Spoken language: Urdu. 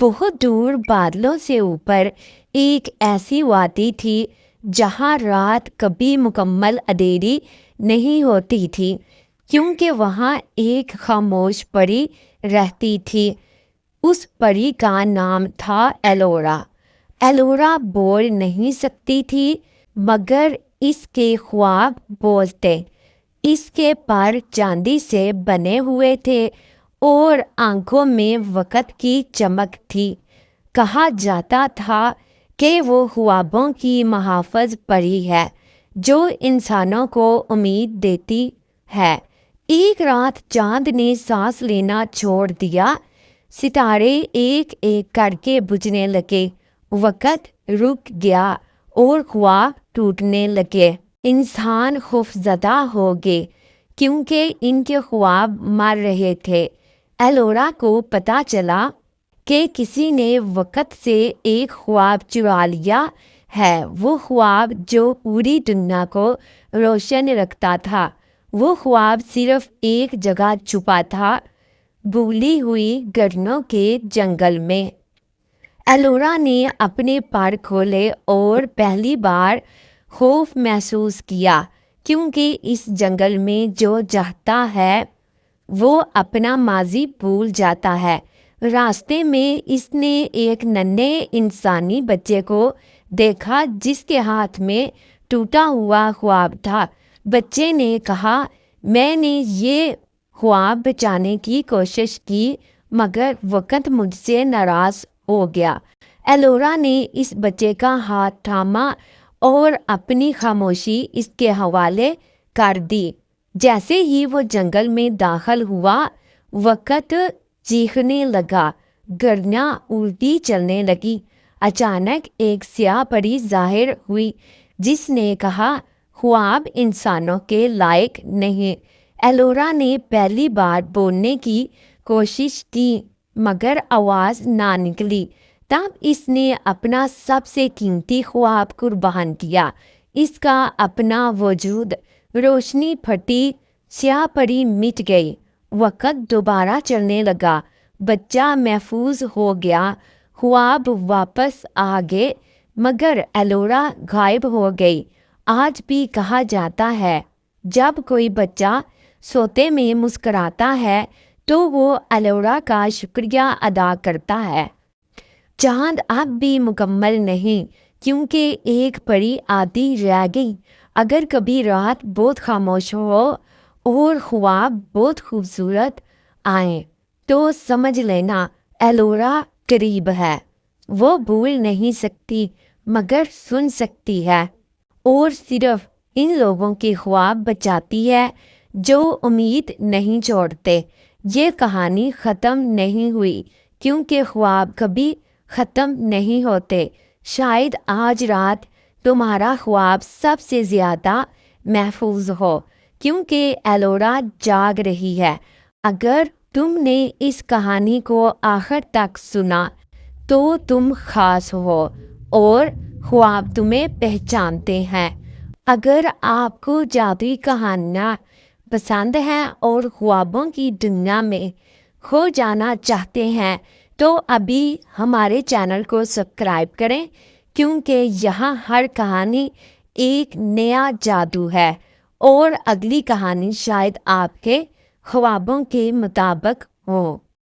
بہت دور بادلوں سے اوپر ایک ایسی وادی تھی جہاں رات کبھی مکمل اندھیری نہیں ہوتی تھی، کیونکہ وہاں ایک خاموش پری رہتی تھی۔ اس پری کا نام تھا ایلورا۔ ایلورا بول نہیں سکتی تھی، مگر اس کے خواب بولتے۔ اس کے پر چاندی سے بنے ہوئے تھے اور آنکھوں میں وقت کی چمک تھی۔ کہا جاتا تھا کہ وہ خوابوں کی محافظ پری ہے جو انسانوں کو امید دیتی ہے۔ ایک رات چاند نے سانس لینا چھوڑ دیا، ستارے ایک ایک کر کے بجھنے لگے، وقت رک گیا اور خواب ٹوٹنے لگے۔ انسان خوفزدہ ہو گئے کیونکہ ان کے خواب مر رہے تھے۔ ایلورا کو پتہ چلا کہ کسی نے وقت سے ایک خواب چرا لیا ہے، وہ خواب جو پوری دنیا کو روشن رکھتا تھا۔ وہ خواب صرف ایک جگہ چھپا تھا، بھولی ہوئی گردنوں کے جنگل میں۔ ایلورا نے اپنے پر کھولے اور پہلی بار خوف محسوس کیا، کیونکہ اس جنگل میں جو جاتا ہے وہ اپنا ماضی بھول جاتا ہے۔ راستے میں اس نے ایک ننھے انسانی بچے کو دیکھا جس کے ہاتھ میں ٹوٹا ہوا خواب تھا۔ بچے نے کہا، میں نے یہ خواب بچانے کی کوشش کی مگر وقت مجھ سے ناراض ہو گیا۔ ایلورا نے اس بچے کا ہاتھ تھاما اور اپنی خاموشی اس کے حوالے کر دی۔ جیسے ہی وہ جنگل میں داخل ہوا، وقت چیخنے لگا، گردیاں الٹی چلنے لگی۔ اچانک ایک سیاہ پری ظاہر ہوئی جس نے کہا، خواب انسانوں کے لائق نہیں۔ ایلورا نے پہلی بار بولنے کی کوشش کی مگر آواز نہ نکلی۔ تب اس نے اپنا سب سے قیمتی خواب قربان کیا، اس کا اپنا وجود۔ روشنی پھٹی، سیاہ پری مٹ گئی، وقت دوبارہ چلنے لگا، بچہ محفوظ ہو گیا، خواب واپس آ گئے مگر ایلورا غائب ہو گئی۔ آج بھی کہا جاتا ہے، جب کوئی بچہ سوتے میں مسکراتا ہے تو وہ ایلورا کا شکریہ ادا کرتا ہے۔ چاند اب بھی مکمل نہیں کیونکہ ایک پری آدھی رہ گئی۔ اگر کبھی رات بہت خاموش ہو اور خواب بہت خوبصورت آئیں تو سمجھ لینا ایلورا قریب ہے۔ وہ بھول نہیں سکتی مگر سن سکتی ہے، اور صرف ان لوگوں کے خواب بچاتی ہے جو امید نہیں چھوڑتے۔ یہ کہانی ختم نہیں ہوئی کیونکہ خواب کبھی ختم نہیں ہوتے۔ شاید آج رات تمہارا خواب سب سے زیادہ محفوظ ہو کیونکہ ایلورا جاگ رہی ہے۔ اگر تم نے اس کہانی کو آخر تک سنا تو تم خاص ہو اور خواب تمہیں پہچانتے ہیں۔ اگر آپ کو جادوئی کہانیاں پسند ہیں اور خوابوں کی دنیا میں کھو جانا چاہتے ہیں تو ابھی ہمارے چینل کو سبسکرائب کریں، کیونکہ یہاں ہر کہانی ایک نیا جادو ہے اور اگلی کہانی شاید آپ کے خوابوں کے مطابق ہو۔